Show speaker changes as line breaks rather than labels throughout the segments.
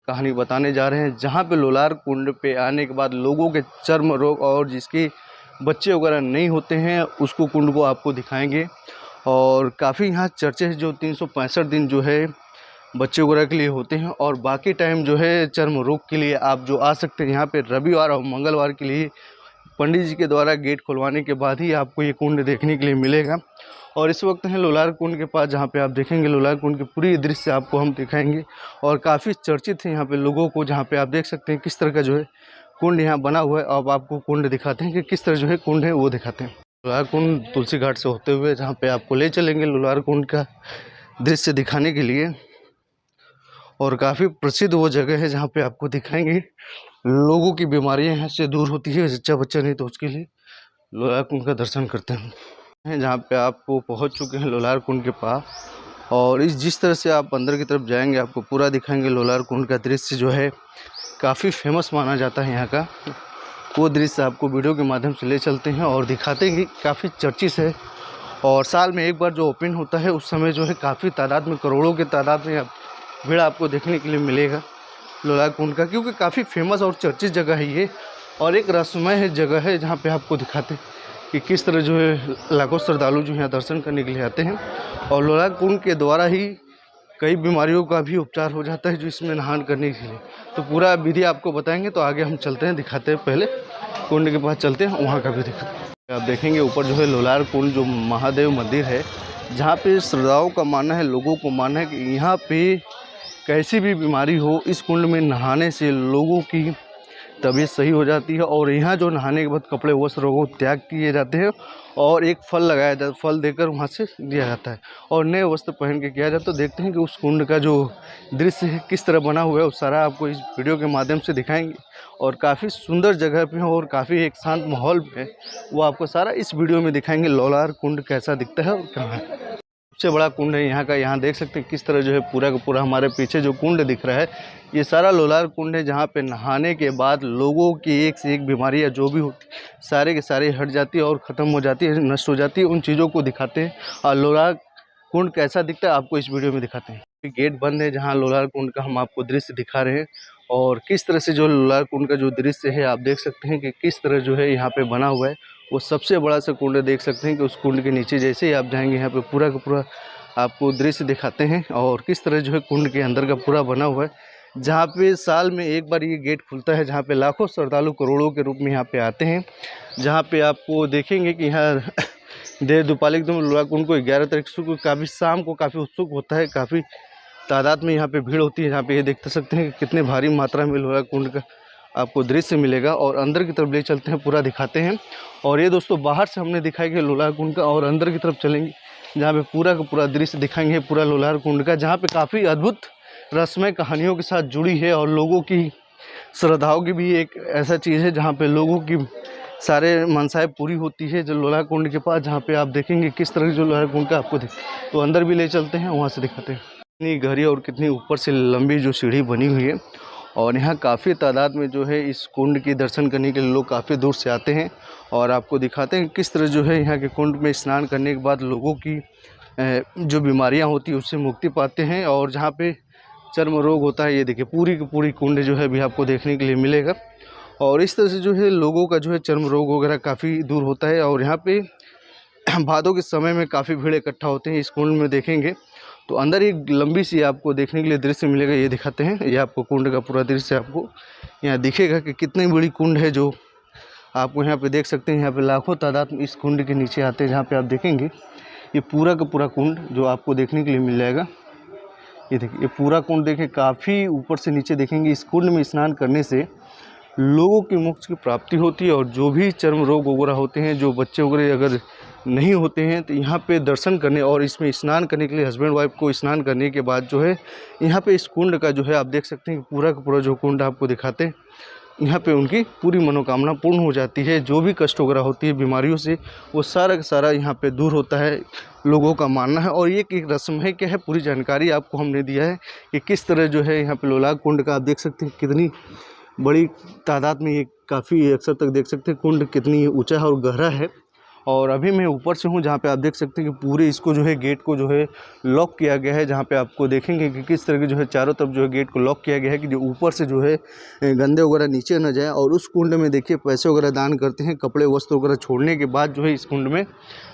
कहानी बताने जा रहे हैं, जहाँ पे लोलार कुंड पे आने के बाद लोगों के चर्म रोग और जिसके बच्चे वगैरह नहीं होते हैं उसको कुंड को आपको दिखाएंगे। और काफ़ी यहाँ चर्चे जो 365 दिन जो है बच्चे वगैरह के लिए होते हैं, और बाकी टाइम जो है चर्म रोग के लिए आप जो आ सकते हैं यहाँ पे रविवार और मंगलवार के लिए पंडित जी के द्वारा गेट खुलवाने के बाद ही आपको ये कुंड देखने के लिए मिलेगा। और इस वक्त हैं लोलार कुंड के पास, जहाँ पे आप देखेंगे लोलार कुंड की पूरी दृश्य आपको हम दिखाएंगे। और काफ़ी चर्चित है यहाँ पे लोगों को, जहाँ पे आप देख सकते हैं किस तरह का जो है कुंड यहाँ बना हुआ है। अब आपको कुंड दिखाते हैं कि किस तरह जो है कुंड है वो दिखाते हैं। लोलार कुंड तुलसी घाट से होते हुए जहाँ पे आपको ले चलेंगे लोलार कुंड का दृश्य दिखाने के लिए। और काफ़ी प्रसिद्ध वो जगह है जहाँ पे आपको दिखाएंगे लोगों की बीमारियाँ यहाँ से दूर होती है। जच्चा बच्चा नहीं तो उसके लिए लोलार कुंड का दर्शन करते हैं, जहाँ पे आपको पहुँच चुके हैं लोलार कुंड के पास। और जिस तरह से आप अंदर की तरफ जाएंगे आपको पूरा दिखाएंगे लोलार कुंड का दृश्य जो है काफ़ी फेमस माना जाता है यहाँ का। वो दृश्य आपको वीडियो के माध्यम से ले चलते हैं और दिखाते हैं कि काफ़ी चर्चित है। और साल में एक बार जो ओपन होता है उस समय जो है काफ़ी तादाद में, करोड़ों के तादाद में भीड़ आपको देखने के लिए मिलेगा लोलार कुंड का, क्योंकि काफ़ी फेमस और चर्चित जगह है ये। और एक रहस्यमय है जगह है जहाँ पे आपको दिखाते हैं कि किस तरह जो है लाखों श्रद्धालु जो यहाँ दर्शन करने के लिए आते हैं। और लोलार कुंड के द्वारा ही कई बीमारियों का भी उपचार हो जाता है जो इसमें नहान करने के लिए। तो पूरा विधि आपको बताएंगे, तो आगे हम चलते हैं, दिखाते हैं। पहले कुंड के पास चलते हैं, वहाँ का भी दिखाते हैं। आप देखेंगे ऊपर जो है लोलार कुंड जो महादेव मंदिर है, जहाँ पे श्रद्धाओं का मानना है, लोगों को मानना है कि यहाँ पे कैसी भी बीमारी हो इस कुंड में नहाने से लोगों की तबीयत सही हो जाती है। और यहाँ जो नहाने के बाद कपड़े वस्त्र को त्याग किए जाते हैं और एक फल लगाया जाता है, फल देकर वहाँ से दिया जाता है और नए वस्त्र पहन के किया जाता है। तो देखते हैं कि उस कुंड का जो दृश्य है किस तरह बना हुआ है, वो सारा आपको इस वीडियो के माध्यम से दिखाएंगे। और काफ़ी सुंदर जगह पे है और काफ़ी एक शांत माहौल में है, वो आपको सारा इस वीडियो में दिखाएंगे। लोलार कुंड कैसा दिखता है और कहाँ है। सबसे बड़ा कुंड है यहाँ का। यहाँ देख सकते हैं किस तरह जो है पूरा का पूरा हमारे पीछे जो कुंड दिख रहा है ये सारा लोलार कुंड है, जहाँ पे नहाने के बाद लोगों की एक से एक बीमारियाँ जो भी होती सारे के सारे हट जाती है और ख़त्म हो जाती है, नष्ट हो जाती है। उन चीज़ों को दिखाते हैं और लोलार कुंड कैसा दिखता है आपको इस वीडियो में दिखाते हैं। गेट बंद है जहाँ लोलार कुंड का हम आपको दृश्य दिखा रहे हैं। और किस तरह से जो लोलार कुंड का जो दृश्य है आप देख सकते हैं कि किस तरह जो है यहाँ पे बना हुआ है। वो सबसे बड़ा सा कुंड देख सकते हैं कि उस कुंड के नीचे जैसे ही आप जाएंगे यहाँ पे पूरा का पूरा आपको दृश्य दिखाते हैं। और किस तरह जो है कुंड के अंदर का पूरा बना हुआ है, जहाँ पे साल में एक बार ये गेट खुलता है, जहाँ पे लाखों श्रद्धालु करोड़ों के रूप में यहाँ पे आते हैं। जहाँ पे आपको देखेंगे कि यहाँ देर दोपहर एकदम लोलार कुंड को 11 तारीख को काफ़ी शाम को काफ़ी उत्सुक होता है, काफ़ी तादाद में यहाँ पे भीड़ होती है। यहाँ पे ये देख सकते हैं कि कितने भारी मात्रा में लोलार कुंड का आपको दृश्य मिलेगा। और अंदर की तरफ ले चलते हैं, पूरा दिखाते हैं। और ये दोस्तों बाहर से हमने दिखाया कि लोलार कुंड का, और अंदर की तरफ चलेंगे जहाँ पे पूरा का पूरा दृश्य दिखाएंगे पूरा लोलार कुंड का, जहाँ पे काफ़ी अद्भुत रस्में कहानियों के साथ जुड़ी है और लोगों की श्रद्धाओं की भी एक ऐसा चीज़ है जहाँ पे लोगों की सारे मनसाएं पूरी होती है जो लोलार कुंड के पास। जहाँ पे आप देखेंगे किस तरह जो लोलार कुंड का आपको तो अंदर भी ले चलते हैं, वहाँ से दिखाते हैं। कितनी गहरी और कितनी ऊपर से लंबी जो सीढ़ी बनी हुई है। और यहाँ काफ़ी तादाद में जो है इस कुंड की दर्शन करने के लिए लोग काफ़ी दूर से आते हैं। और आपको दिखाते हैं किस तरह जो है यहाँ के कुंड में स्नान करने के बाद लोगों की जो बीमारियाँ होती है उससे मुक्ति पाते हैं। और जहाँ पे चर्म रोग होता है, ये देखिए पूरी की पूरी कुंड जो है अभी आपको देखने के लिए मिलेगा। और इस तरह से जो है लोगों का जो है चर्म रोग वगैरह काफ़ी दूर होता है। और यहाँ पे भादों के समय में काफ़ी भीड़ इकट्ठा होते हैं इस कुंड में देखेंगे तो अंदर एक लंबी सी आपको देखने के लिए दृश्य मिलेगा। ये दिखाते हैं, ये आपको कुंड का पूरा दृश्य आपको यहाँ दिखेगा कि कितनी बड़ी कुंड है जो आपको यहाँ पे देख सकते हैं। यहाँ पे लाखों तादाद में इस कुंड के नीचे आते हैं, जहाँ पे आप देखेंगे ये पूरा का पूरा कुंड जो आपको देखने के लिए मिल जाएगा। ये देखिए ये पूरा कुंड देखें, काफ़ी ऊपर से नीचे देखेंगे। इस कुंड में स्नान करने से लोगों की मोक्ष की प्राप्ति होती है। और जो भी चर्म रोग वगैरह होते हैं, जो बच्चे वगैरह अगर नहीं होते हैं, तो यहाँ पे दर्शन करने और इसमें स्नान करने के लिए हस्बैंड वाइफ को स्नान करने के बाद जो है यहाँ पे इस कुंड का जो है आप देख सकते हैं पूरा का पूरा जो कुंड आपको दिखाते हैं, यहाँ पे उनकी पूरी मनोकामना पूर्ण हो जाती है। जो भी कष्ट वगैरह होती है बीमारियों से, वो सारा का सारा यहाँ पे दूर होता है, लोगों का मानना है। और ये एक रस्म है, क्या है, पूरी जानकारी आपको हमने दिया है कि किस तरह जो है यहाँ पे लोलार कुंड का आप देख सकते हैं कितनी बड़ी तादाद में, ये काफ़ी अक्सर तक देख सकते हैं कुंड कितनी ऊँचा है और गहरा है। और अभी मैं ऊपर से हूँ, जहाँ पे आप देख सकते हैं कि पूरे इसको जो है गेट को जो है लॉक किया गया है। जहाँ पे आपको देखेंगे कि किस तरह के जो है चारों तरफ जो है गेट को लॉक किया गया है कि जो ऊपर से जो है गंदे वगैरह नीचे न जाए। और उस कुंड में देखिए पैसे वगैरह दान करते हैं, कपड़े वस्त्र वगैरह छोड़ने के बाद जो है इस कुंड में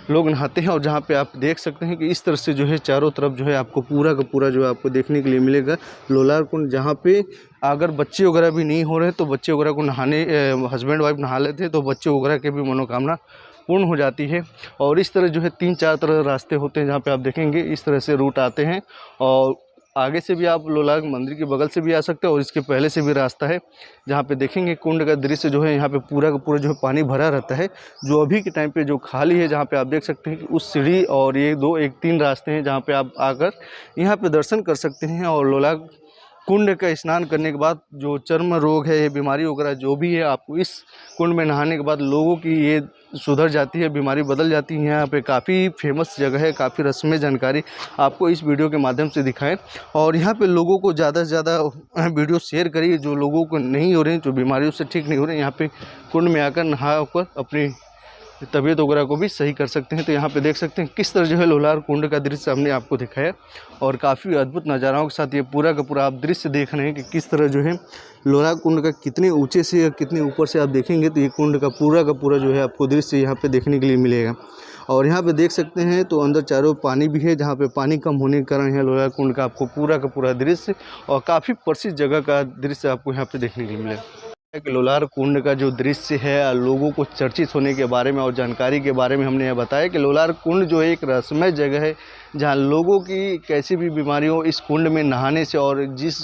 लोग नहाते हैं। और जहाँ पे आप देख सकते हैं कि इस तरह से जो है चारों तरफ जो है आपको पूरा का पूरा जो है आपको देखने के लिए मिलेगा लोलार कुंड, जहाँ पे अगर बच्चे वगैरह भी नहीं हो रहे हैं तो बच्चे वगैरह को नहाने हस्बैंड वाइफ नहा लेते हैं तो बच्चे वगैरह के भी मनोकामना पूर्ण हो जाती है। और इस तरह जो है 3-4 तरह रास्ते होते हैं, जहाँ पे आप देखेंगे इस तरह से रूट आते हैं। और आगे से भी आप लोलार मंदिर के बगल से भी आ सकते हैं और इसके पहले से भी रास्ता है, जहाँ पे देखेंगे कुंड का दृश्य जो है यहाँ पे पूरा का पूरा जो है पानी भरा रहता है, जो अभी के टाइम पे जो खाली है। जहाँ पे आप देख सकते हैं कि उस सीढ़ी और ये 3 रास्ते हैं, जहाँ पे आप आकर यहाँ पे दर्शन कर सकते हैं। और लोलार कुंड का स्नान करने के बाद जो चर्म रोग है, बीमारी वगैरह जो भी है, आपको इस कुंड में नहाने के बाद लोगों की ये सुधर जाती है, बीमारी बदल जाती है। यहाँ पे काफ़ी फेमस जगह है, काफ़ी रस्में जानकारी आपको इस वीडियो के माध्यम से दिखाएं। और यहाँ पे लोगों को ज़्यादा से ज़्यादा वीडियो शेयर करिए, जो लोगों को नहीं हो रहे हैं, जो बीमारियों से ठीक नहीं हो रहे हैं, यहाँ पे कुंड में आकर नहा कर अपनी तबीयत वगैरह को भी सही कर सकते हैं। तो यहाँ पे देख सकते हैं किस तरह जो है लोलार कुंड का दृश्य हमने आपको दिखाया और काफ़ी अद्भुत नज़ाराओं के साथ ये पूरा का पूरा आप दृश्य देख रहे हैं कि किस तरह जो है लोलार कुंड का कितने ऊंचे से या कितने ऊपर से आप देखेंगे तो ये कुंड का पूरा जो है आपको दृश्य यहाँ पे देखने के लिए मिलेगा। और यहाँ पे देख सकते हैं तो अंदर चारों पानी भी है, जहाँ पे पानी कम होने के कारण यहाँ लोलार कुंड का आपको पूरा का पूरा दृश्य और काफ़ी प्रसिद्ध जगह का दृश्य आपको यहाँ पे देखने के लिए मिलेगा। कि लोलार कुंड का जो दृश्य है, लोगों को चर्चित होने के बारे में और जानकारी के बारे में हमने यह बताया कि लोलार कुंड जो है एक रहस्यमय जगह है, जहां लोगों की कैसी भी बीमारी हो इस कुंड में नहाने से, और जिस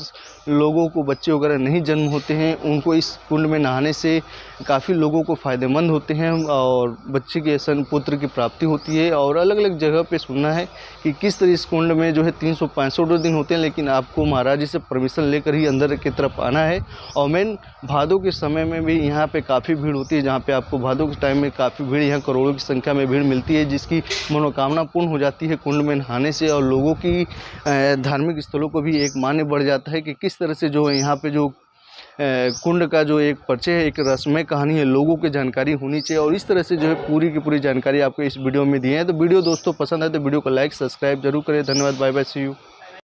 लोगों को बच्चे वगैरह नहीं जन्म होते हैं उनको इस कुंड में नहाने से काफ़ी लोगों को फ़ायदेमंद होते हैं और बच्चे के सन पुत्र की प्राप्ति होती है। और अलग अलग जगह पे सुनना है कि किस तरह इस कुंड में जो है 365 दिन होते हैं, लेकिन आपको महाराज जी से परमिशन लेकर ही अंदर की तरफ आना है। और मेन भादों के समय में भी यहाँ पे काफ़ी भीड़ होती है, जहाँ पे आपको भादों के टाइम में काफ़ी भीड़, यहाँ करोड़ों की संख्या में भीड़ मिलती है, जिसकी मनोकामना पूर्ण हो जाती है कुंड में नहाने से। और लोगों की धार्मिक स्थलों को भी एक मान्य बढ़ जाता है कि किस तरह से जो है यहाँ पे जो कुंड का जो एक परिचय है, एक रस्मय कहानी है, लोगों की जानकारी होनी चाहिए। और इस तरह से जो है पूरी की पूरी जानकारी आपको इस वीडियो में दी है। तो वीडियो दोस्तों पसंद है तो वीडियो को लाइक सब्सक्राइब जरूर करें। धन्यवाद, बाय बाय, सी यू।